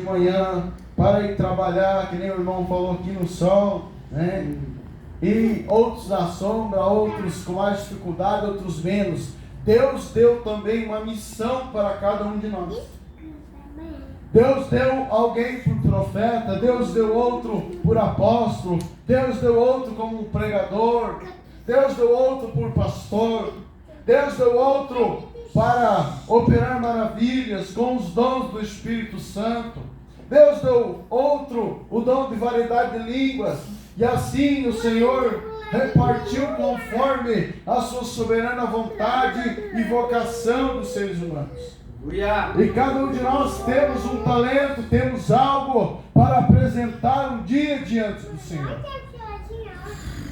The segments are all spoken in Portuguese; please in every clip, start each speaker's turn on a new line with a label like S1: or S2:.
S1: de manhã para ir trabalhar, que nem o irmão falou aqui no sol, né? E outros na sombra, outros com mais dificuldade, outros menos. Deus deu também uma missão para cada um de nós. Deus deu alguém por profeta, Deus deu outro por apóstolo, Deus deu outro como pregador, Deus deu outro por pastor, Deus deu outro para operar maravilhas com os dons do Espírito Santo. Deus deu outro o dom de variedade de línguas. E assim o Senhor repartiu conforme a sua soberana vontade e vocação dos seres humanos. E cada um de nós temos um talento, temos algo para apresentar um dia diante do Senhor.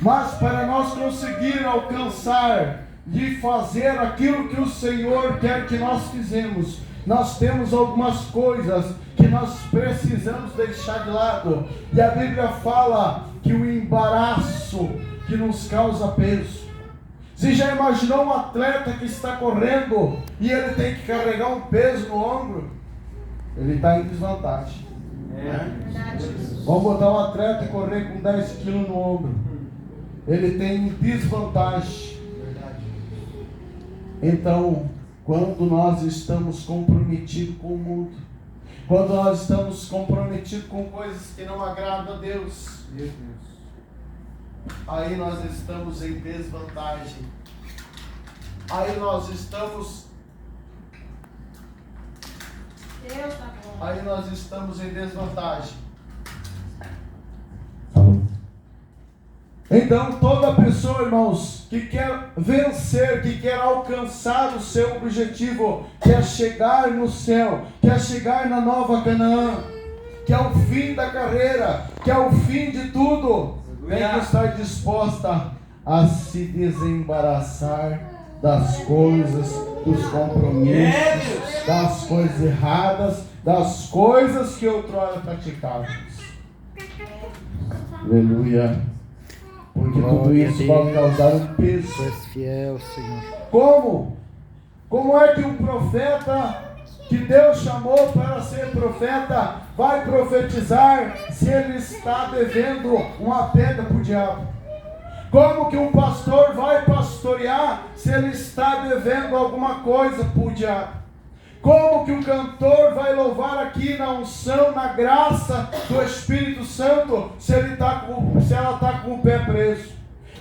S1: Mas para nós conseguir alcançar e fazer aquilo que o Senhor quer que nós fizemos, nós temos algumas coisas que nós precisamos deixar de lado. E a Bíblia fala que o embaraço que nos causa peso. Você já imaginou um atleta que está correndo e ele tem que carregar um peso no ombro? Ele está em desvantagem. Vamos botar um atleta e correr com 10 quilos no ombro. Ele tem desvantagem. Então, quando nós estamos comprometidos com o mundo, quando nós estamos comprometidos com coisas que não agradam a Deus, aí nós estamos em desvantagem. Aí nós estamos em desvantagem. Então toda pessoa, irmãos, que quer vencer, que quer alcançar o seu objetivo, quer chegar no céu, quer chegar na nova Canaã, que é o fim da carreira, que é o fim de tudo, tem que estar disposta a se desembaraçar das coisas, dos compromissos, das coisas erradas, das coisas que outrora praticávamos. Aleluia. Porque tudo isso vai causar um peso.
S2: Tu és fiel, Senhor.
S1: Como? Como é que um profeta que Deus chamou para ser profeta vai profetizar se ele está devendo uma pedra para o diabo? Como que um pastor vai pastorear se ele está devendo alguma coisa para o diabo? Como que um cantor vai louvar aqui na unção, na graça do Espírito Santo, se ela está com o pé preso?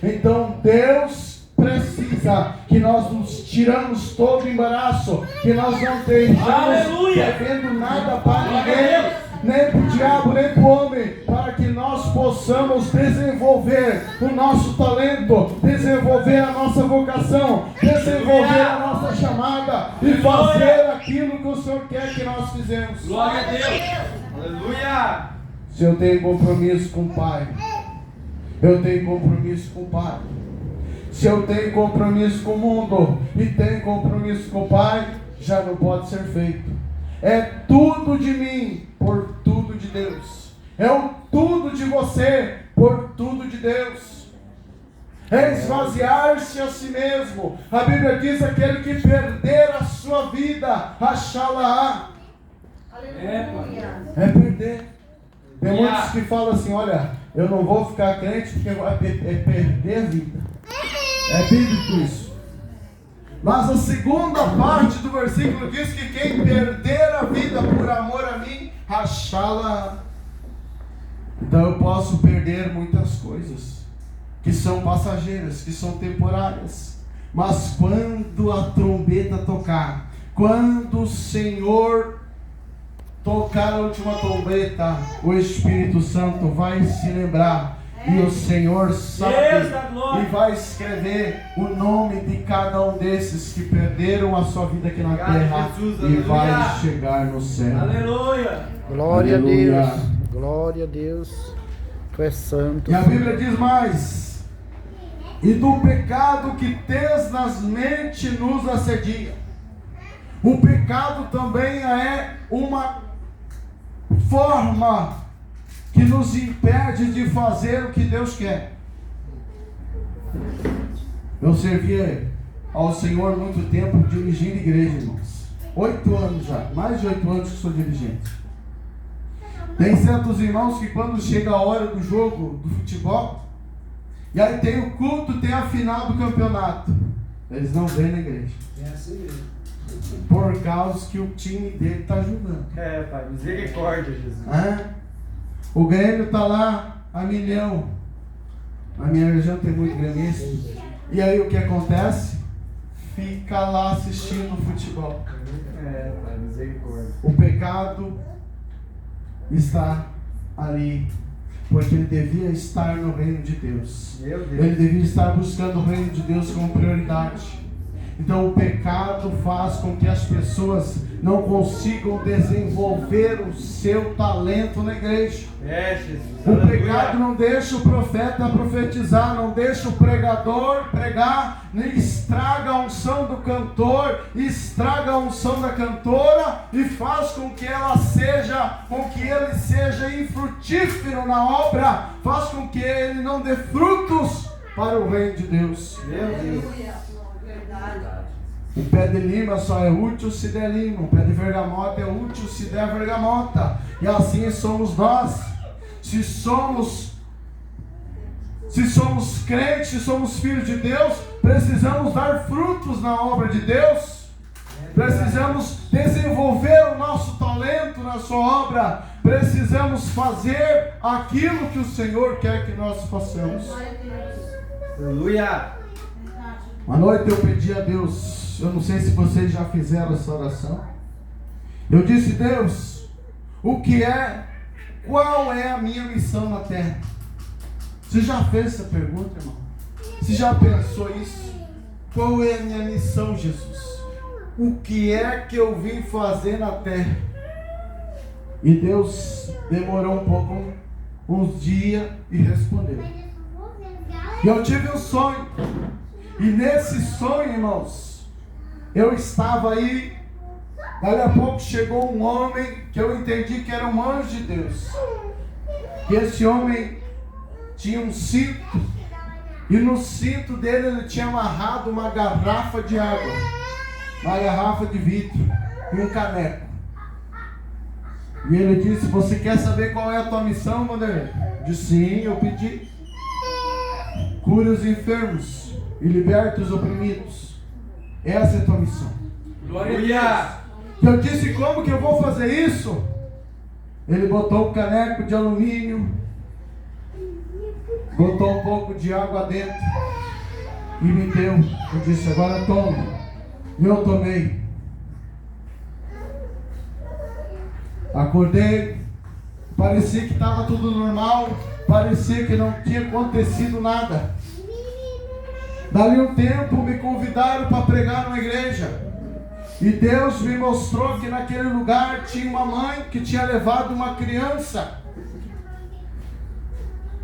S1: Então Deus precisa que nós nos tiramos todo o embaraço, que nós não estejamos devendo nada para ninguém, nem para o diabo, nem para o homem, para que nós possamos desenvolver o nosso talento, desenvolver a nossa vocação, desenvolver a nossa chamada e fazer aquilo que o Senhor quer que nós fizemos.
S3: Glória a Deus! Aleluia!
S1: Se eu tenho compromisso com o Pai, eu tenho compromisso com o Pai. Se eu tenho compromisso com o mundo e tenho compromisso com o Pai, já não pode ser feito. É tudo de mim por tudo de Deus. É o tudo de você por tudo de Deus. É esvaziar-se a si mesmo. A Bíblia diz: aquele que perder a sua vida, achá-la-á. É perder. Tem muitos que falam assim: olha, eu não vou ficar crente porque é perder a vida. É bíblico isso. Mas a segunda parte do versículo diz que quem perder a vida por amor a mim, achá-la. Então eu posso perder muitas coisas que são passageiras, que são temporárias. Mas quando a trombeta tocar, quando o Senhor tocar a última trombeta, o Espírito Santo vai se lembrar. E o Senhor sabe e vai escrever o nome de cada um desses que perderam a sua vida aqui na terra, e vai chegar no céu.
S3: Aleluia!
S2: Glória a Deus. Glória a Deus. Tu és santo.
S1: E a Bíblia diz mais: e do pecado que tesnamente nos assedia. O pecado também é uma forma que nos impede de fazer o que Deus quer. Eu servi ao Senhor muito tempo dirigindo igreja, irmãos. 8 anos já, mais de 8 anos que sou dirigente. Tem certos irmãos que quando chega a hora do jogo do futebol, e aí tem o culto, tem a final do campeonato, eles não vêm na igreja.
S3: É assim mesmo.
S1: Por causa que o time dele está jogando.
S3: É, Pai, misericórdia, Jesus.
S1: O Grêmio está lá a milhão. A minha região tem muito gremista. E aí o que acontece? Fica lá assistindo futebol.
S3: É, Pai, misericórdia.
S1: O pecado está ali, porque ele devia estar no reino de Deus.
S3: Meu Deus.
S1: Ele devia estar buscando o reino de Deus como prioridade. Então o pecado faz com que as pessoas não consigam desenvolver o seu talento na igreja.
S3: É, Jesus.
S1: O pecado não deixa o profeta profetizar, não deixa o pregador pregar, nem estraga a unção do cantor, estraga a unção da cantora e faz com que ele seja infrutífero na obra, faz com que ele não dê frutos para o reino de Deus.
S3: Meu Deus.
S1: O pé de lima só é útil se der lima, o pé de vergamota é útil se der vergamota, e assim somos nós. Se somos crentes, se somos filhos de Deus, precisamos dar frutos na obra de Deus, precisamos desenvolver o nosso talento na sua obra, precisamos fazer aquilo que o Senhor quer que nós façamos.
S3: Aleluia.
S1: Uma noite eu pedi a Deus, eu não sei se vocês já fizeram essa oração. Eu disse: Deus, qual é a minha missão na terra? Você já fez essa pergunta, irmão? Você já pensou isso? Qual é a minha missão, Jesus? O que é que eu vim fazer na terra? E Deus demorou um pouco, uns dias, e respondeu. E eu tive um sonho. E nesse sonho, irmãos, eu estava aí, daí a pouco chegou um homem que eu entendi que era um anjo de Deus. E esse homem tinha um cinto, e no cinto dele ele tinha amarrado uma garrafa de água, uma garrafa de vidro e um caneco. E ele disse: você quer saber qual é a tua missão, Vanderlei? Eu disse: sim, eu pedi. Cure os enfermos e liberte os oprimidos. Essa é a tua missão.
S3: Glória a Deus.
S1: E eu disse: como que eu vou fazer isso? Ele botou um caneco de alumínio, botou um pouco de água dentro e me deu. Eu disse: agora toma. E eu tomei. Acordei, parecia que estava tudo normal, parecia que não tinha acontecido nada. Dali um tempo me convidaram para pregar numa igreja, e Deus me mostrou que naquele lugar tinha uma mãe que tinha levado uma criança,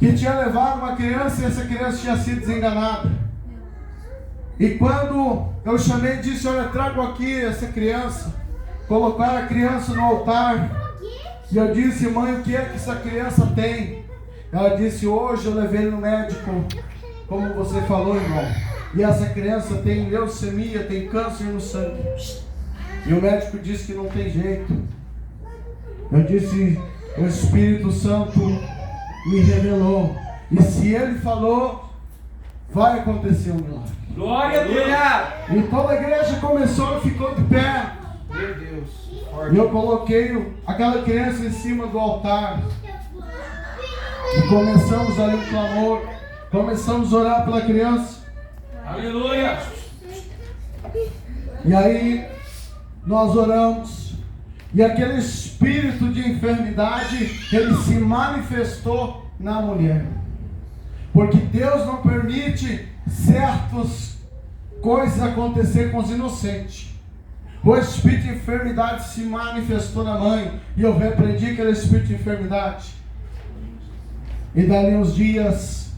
S1: e essa criança tinha sido desenganada. E quando eu chamei, disse: olha, trago aqui essa criança. Colocaram a criança no altar, e eu disse: mãe, o que é que essa criança tem? Ela disse: hoje eu levei ele no médico, como você falou, irmão, e essa criança tem leucemia, tem câncer no sangue, e o médico disse que não tem jeito. Eu disse: o Espírito Santo me revelou, e se ele falou, vai acontecer um milagre.
S3: Glória a Deus.
S1: Então a igreja começou e ficou de pé.
S3: Meu Deus.
S1: E eu coloquei aquela criança em cima do altar, e começamos ali um clamor, começamos a orar pela criança.
S3: Aleluia.
S1: E aí nós oramos, e aquele espírito de enfermidade, ele se manifestou na mulher, porque Deus não permite certas coisas acontecer com os inocentes. O espírito de enfermidade se manifestou na mãe, e eu repreendi aquele espírito de enfermidade. E dali uns dias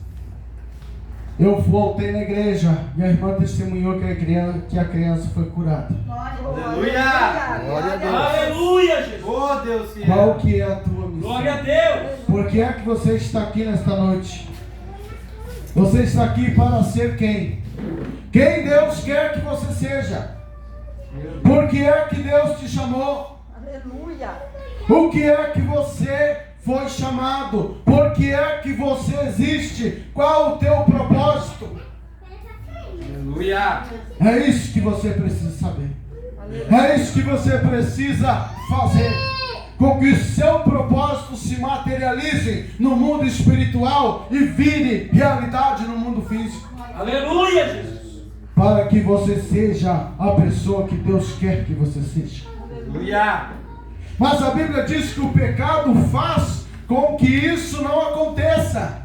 S1: eu voltei na igreja, e a irmã testemunhou que a criança foi curada.
S3: Aleluia.
S2: Glória a Deus.
S3: Aleluia, Jesus. Oh, Deus.
S1: Qual que é a tua missão?
S3: Glória a Deus.
S1: Por que é que você está aqui nesta noite? Você está aqui para ser quem? Quem Deus quer que você seja? Por que é que Deus te chamou?
S4: Aleluia.
S1: O que é que você foi chamado? Por que é que você existe? Qual o teu propósito?
S3: Aleluia.
S1: É isso que você precisa saber. É isso que você precisa fazer. Com que o seu propósito se materialize no mundo espiritual e vire realidade no mundo físico.
S3: Aleluia, Jesus.
S1: Para que você seja a pessoa que Deus quer que você seja.
S3: Aleluia.
S1: Mas a Bíblia diz que o pecado faz com que isso não aconteça.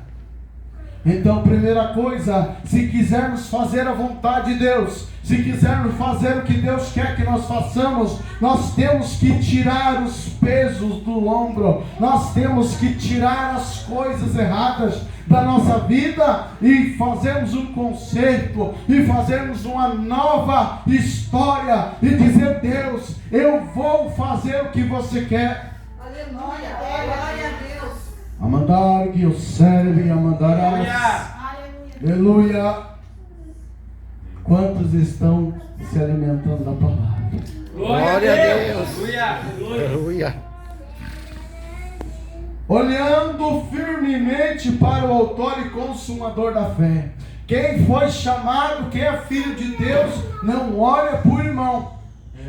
S1: Então, primeira coisa, se quisermos fazer a vontade de Deus, se quisermos fazer o que Deus quer que nós façamos, nós temos que tirar os pesos do ombro, nós temos que tirar as coisas erradas da nossa vida e fazermos um conserto, e fazermos uma nova história, e dizer: Deus, eu vou fazer o que você quer.
S4: Aleluia, glória a Deus.
S1: Amandar que o serve, amandarás. Aleluia. Quantos estão se alimentando da palavra?
S2: Glória a Deus.
S3: Aleluia.
S2: Aleluia.
S1: Olhando firmemente para o autor e consumador da fé. Quem foi chamado, quem é filho de Deus, não olha para o irmão,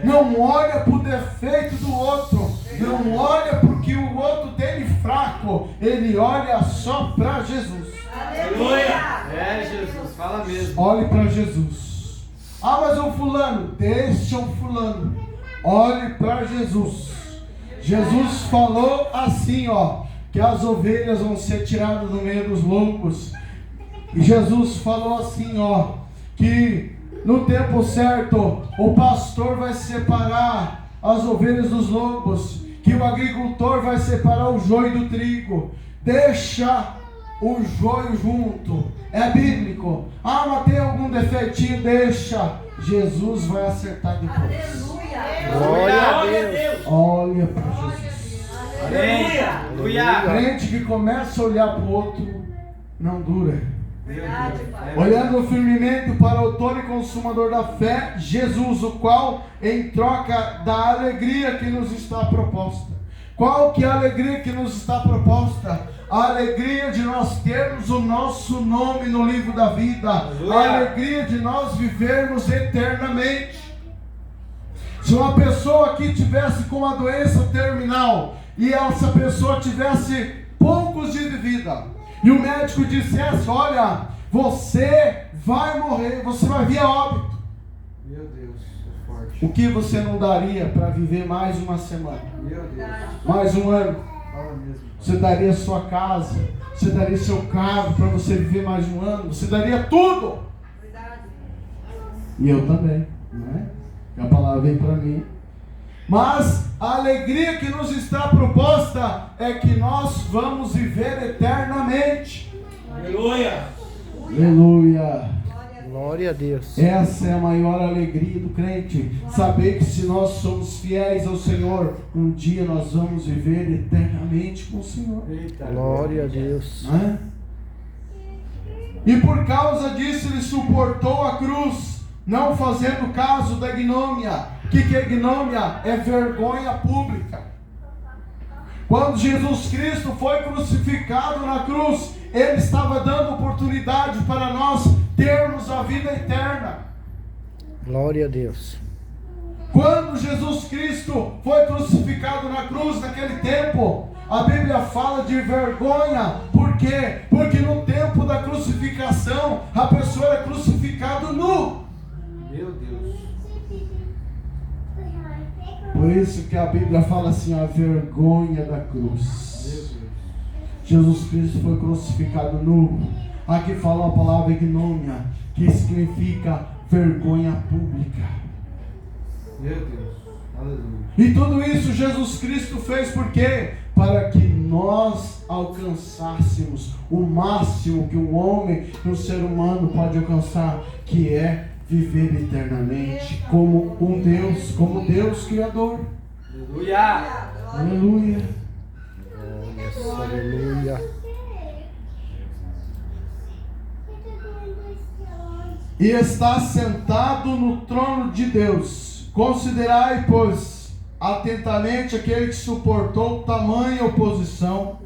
S1: não olha para o defeito do outro, não olha porque o outro tem fraco, ele olha só para Jesus.
S3: Aleluia. É, Jesus, fala mesmo.
S1: Olhe para Jesus. Ah, mas o fulano, deixa o fulano. Olhe para Jesus. Jesus falou assim, ó, que as ovelhas vão ser tiradas do meio dos lobos. E Jesus falou assim, ó, que no tempo certo o pastor vai separar as ovelhas dos lobos, que o agricultor vai separar o joio do trigo. Deixa o joio junto. É bíblico. Ah, mas tem algum defeitinho? Deixa. Jesus vai acertar depois.
S2: Glória a Deus.
S1: Olha para Jesus.
S3: Aleluia. Aleluia.
S1: Crente que começa a olhar para o outro não dura.
S4: Verdade, Pai.
S1: Olhando firmemente para o autor e consumador da fé, Jesus, o qual, em troca da alegria que nos está proposta. Qual que é a alegria que nos está proposta? A alegria de nós termos o nosso nome no livro da vida.
S3: Aleluia.
S1: A alegria de nós vivermos eternamente. Se uma pessoa aqui tivesse com uma doença terminal e essa pessoa tivesse poucos dias de vida, e o médico dissesse: olha, você vai morrer, você vai vir a óbito.
S3: Meu Deus, é forte.
S1: O que você não daria para viver mais uma semana?
S3: Meu Deus.
S1: Mais um ano?
S3: Fala mesmo.
S1: Você daria sua casa, você daria seu carro para você viver mais um ano, você daria tudo. E eu também, né? A palavra vem para mim. Mas a alegria que nos está proposta é que nós vamos viver eternamente.
S3: Aleluia.
S1: Aleluia.
S2: Glória a Deus.
S1: Essa é a maior alegria do crente. Saber que se nós somos fiéis ao Senhor, um dia nós vamos viver eternamente com o Senhor.
S3: Eita.
S2: Glória a Deus.
S1: Né? E por causa disso ele suportou a cruz, não fazendo caso da ignomínia. O que é ignomínia? É vergonha pública. Quando Jesus Cristo foi crucificado na cruz, Ele estava dando oportunidade para nós termos a vida eterna.
S2: Glória a Deus.
S1: Quando Jesus Cristo foi crucificado na cruz naquele tempo, a Bíblia fala de vergonha. Por quê? Porque no tempo da crucificação, a pessoa era crucificada nu.
S3: Meu Deus.
S1: Por isso que a Bíblia fala assim, a vergonha da
S3: Meu
S1: cruz.
S3: Deus.
S1: Jesus Cristo foi crucificado nu. Aqui fala a palavra ignomínia, que significa vergonha pública.
S3: Meu Deus. Aleluia.
S1: E tudo isso Jesus Cristo fez por quê? Para que nós alcançássemos o máximo que um homem e um ser humano pode alcançar, que é viver eternamente como um Deus, como Deus Criador.
S3: Aleluia.
S1: Aleluia.
S2: Aleluia.
S1: E está sentado no trono de Deus. Considerai, pois, atentamente aquele que suportou tamanha oposição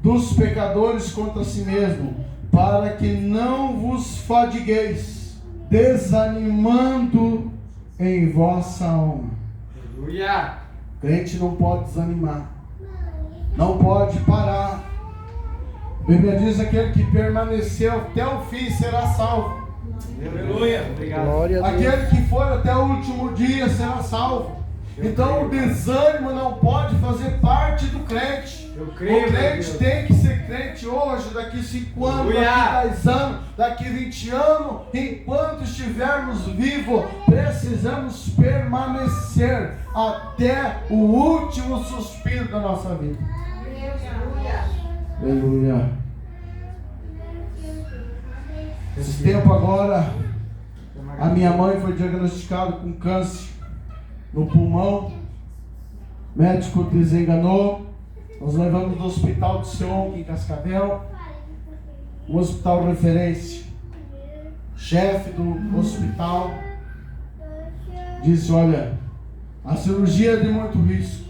S1: dos pecadores contra si mesmo, para que não vos fadigueis, desanimando em vossa alma.
S3: Aleluia.
S1: Crente não pode desanimar, não pode parar. A Bíblia diz: aquele que permaneceu até o fim será salvo.
S3: Aleluia. Obrigado.
S2: Glória a Deus.
S1: Aquele que for até o último dia será salvo. Então o desânimo não pode fazer parte do crente.
S3: Eu creio,
S1: O crente
S3: meu Deus.
S1: tem que ser crente hoje, daqui 5 anos,
S3: Aleluia.
S1: daqui 10 anos, daqui 20 anos. Enquanto estivermos vivos, precisamos permanecer até o último suspiro da nossa vida. Aleluia. Esse tempo agora, a minha mãe foi diagnosticada com câncer no pulmão. O médico desenganou. Nós levamos no hospital de Sion, em Cascavel, um hospital referência. O chefe do hospital disse: olha, a cirurgia é de muito risco.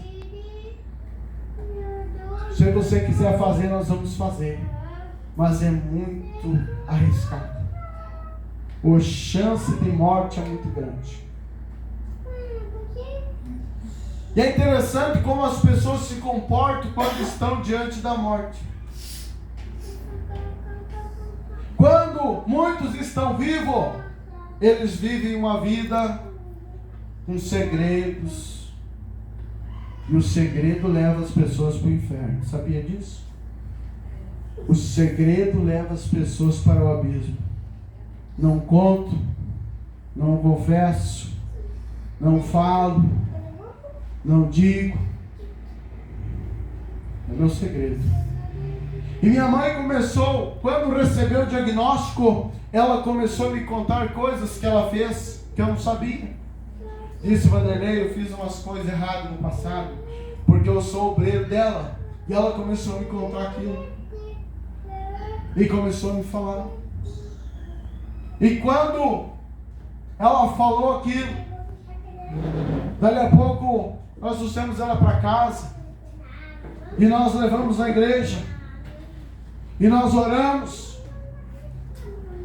S1: Se você quiser fazer, nós vamos fazer, mas é muito arriscado. A chance de morte é muito grande. E é interessante como as pessoas se comportam quando estão diante da morte. Quando muitos estão vivos, eles vivem uma vida com segredos. E o segredo leva as pessoas para o inferno. Sabia disso? O segredo leva as pessoas para o abismo. Não conto, não confesso, não falo, não digo. É meu segredo. E minha mãe começou, quando recebeu o diagnóstico, ela começou a me contar coisas que ela fez que eu não sabia. Disse: Vanderlei, eu fiz umas coisas erradas no passado, porque eu sou obreiro dela. E ela começou a me contar aquilo. E começou a me falar. E quando ela falou aquilo, dali a pouco nós trouxemos ela para casa. E nós levamos na igreja. E nós oramos.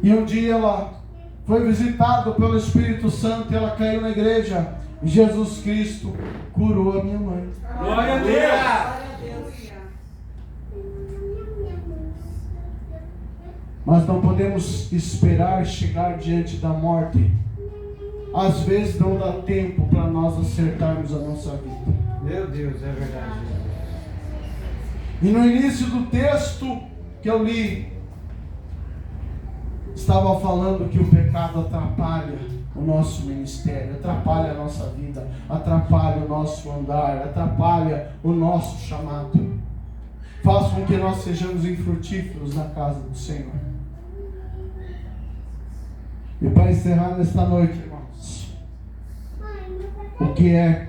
S1: E um dia ela foi visitada pelo Espírito Santo e ela caiu na igreja. E Jesus Cristo curou a minha mãe.
S3: Glória a Deus.
S1: Mas não podemos esperar chegar diante da morte. Às vezes não dá tempo para nós acertarmos a nossa vida.
S3: Meu Deus, é verdade.
S1: E no início do texto que eu li, estava falando que o pecado atrapalha o nosso ministério, atrapalha a nossa vida, atrapalha o nosso andar, atrapalha o nosso chamado. Faz com que nós sejamos infrutíferos na casa do Senhor. E para encerrar nesta noite, irmãos, o que é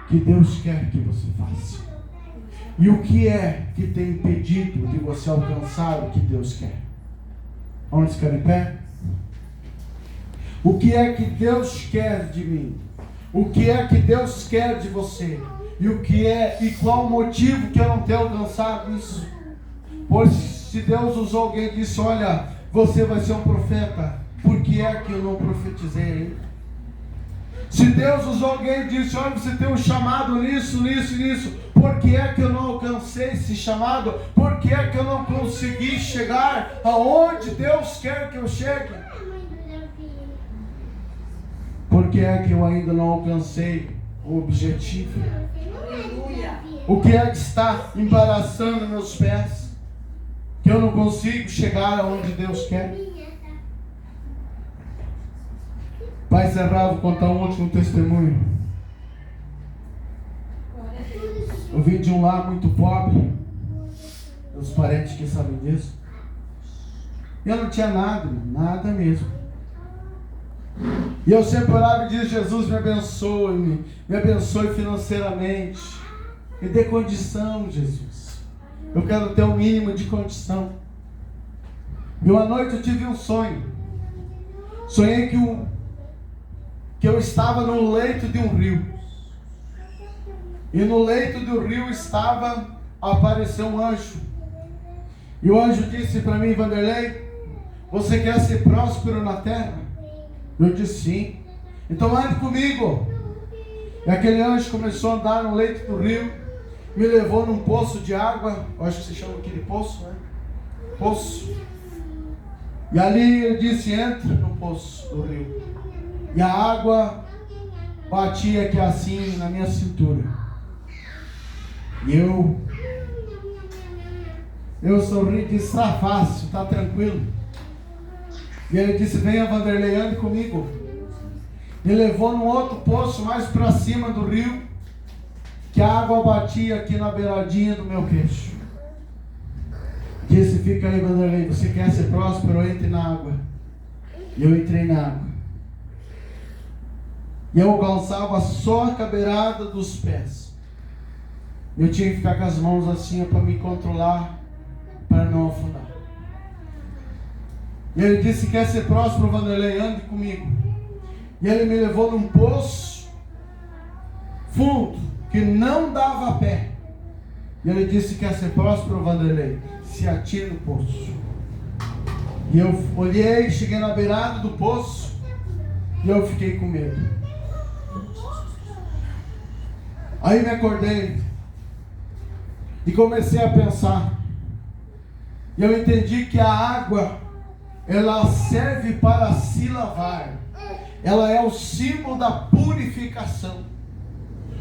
S1: que Deus quer que você faça? E o que é que tem impedido de você alcançar o que Deus quer? Vamos ficar em pé? O que é que Deus quer de mim? O que é que Deus quer de você? E o que é e qual o motivo que eu não tenho alcançado isso? Pois se Deus usou alguém e disse: olha, você vai ser um profeta, por que é que eu não profetizei ainda? Se Deus usou alguém e disse: olha, você tem um chamado nisso, nisso e nisso, por que é que eu não alcancei esse chamado? Por que é que eu não consegui chegar aonde Deus quer que eu chegue? Por que é que eu ainda não alcancei o objetivo? O que é que está embaraçando meus pés? Que eu não consigo chegar aonde Deus quer? Para encerrar, vou contar um último testemunho. Eu vim de um lar muito pobre. Meus parentes que sabem disso. Eu não tinha nada, nada mesmo. E eu sempre orava e dizia: Jesus, me abençoe financeiramente, me dê condição, Jesus. Eu quero ter o mínimo de condição. E uma noite eu tive um sonho. Sonhei que eu estava no leito de um rio. E no leito do rio apareceu um anjo. E o anjo disse para mim: Vanderlei, você quer ser próspero na terra? Eu disse sim. Então ande comigo. E aquele anjo começou a andar no leito do rio, me levou num poço de água. Eu acho que se chama aquele poço, né? Poço. E ali ele disse: entre no poço do rio. E a água batia aqui assim na minha cintura. E eu sorri e disse: está fácil, está tranquilo. E ele disse: venha, Vanderlei, ande comigo. Me levou num outro poço mais para cima do rio, que a água batia aqui na beiradinha do meu queixo. Disse: fica aí, Vanderlei, você quer ser próspero? Entre na água. E eu entrei na água. E eu alcançava só a beirada dos pés. Eu tinha que ficar com as mãos assim para me controlar, para não afundar. E ele disse: quer ser próspero, Vanderlei? Ande comigo. E ele me levou num poço fundo, que não dava pé. E ele disse: quer ser próspero, Vanderlei? Se atire no poço. E eu olhei, cheguei na beirada do poço, e eu fiquei com medo. Aí me acordei e comecei a pensar. E eu entendi que a água, ela serve para se lavar. Ela é o símbolo da purificação.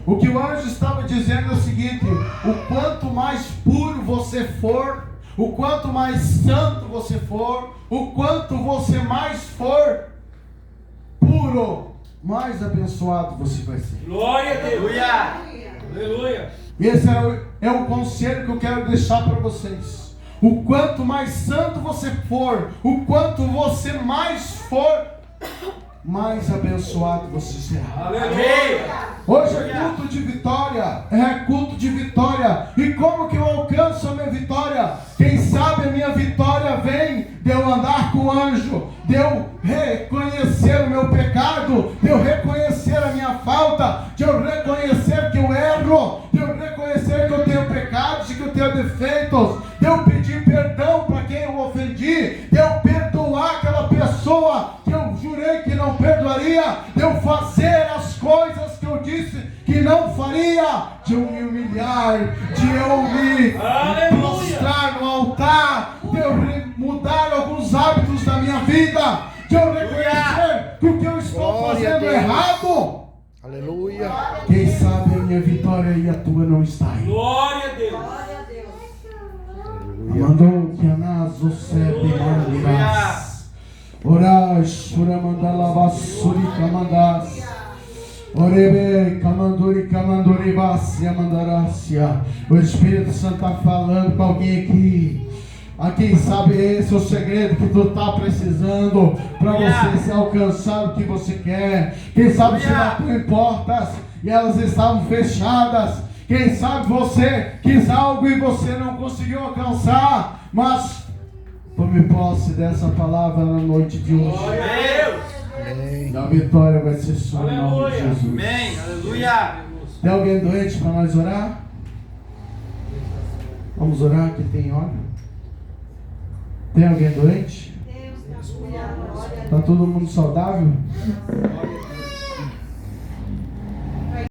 S1: O que o anjo estava dizendo é o seguinte: o quanto mais puro você for, o quanto mais santo você for, o quanto você mais for puro, mais abençoado você vai ser.
S3: Glória a Deus. Aleluia.
S1: E esse é o conselho que eu quero deixar para vocês. O quanto mais santo você for, o quanto você mais for, mais abençoado você será.
S3: Aleluia.
S1: Hoje é culto de vitória. É culto de vitória. E como que eu alcanço a minha vitória? Quem sabe a minha vitória vem de eu andar com o anjo, de eu reconhecer o meu pecado, de eu reconhecer a minha falta, de eu reconhecer que eu erro, de eu reconhecer que eu tenho pecados e que eu tenho defeitos, de eu pedir perdão para quem eu ofendi, de eu perdoar aquela pessoa que eu jurei que não perdoaria, de eu fazer as coisas que eu disse que não faria, de eu me humilhar, de eu me prostrar no altar, de eu mudar alguns hábitos da minha vida, de eu reconhecer que o que eu estou fazendo é errado.
S2: Aleluia.
S1: Quem sabe a minha vitória e a tua não está aí.
S3: Glória a Deus.
S4: Glória a Deus.
S1: Mandou que anaso sebe mandas. Orash puramandala basuri kamandas. Orebe kamanduri kamanduri vasia mandarácia. O Espírito Santo está falando com alguém aqui. Quem sabe esse é o segredo que tu está precisando para você se alcançar o que você quer. Quem sabe você bateu em portas e elas estavam fechadas. Quem sabe você quis algo e você não conseguiu alcançar, mas tome posse dessa palavra na noite de hoje.
S3: Glória a Deus.
S2: Amém.
S1: A vitória vai ser sua em nome de
S3: Aleluia.
S1: Jesus.
S3: Amém. Aleluia.
S1: Tem alguém doente para nós orar? Vamos orar que tem hora. Tem alguém doente?
S4: Deus, glória a Deus.
S1: Está todo mundo saudável?
S3: Glória a Deus.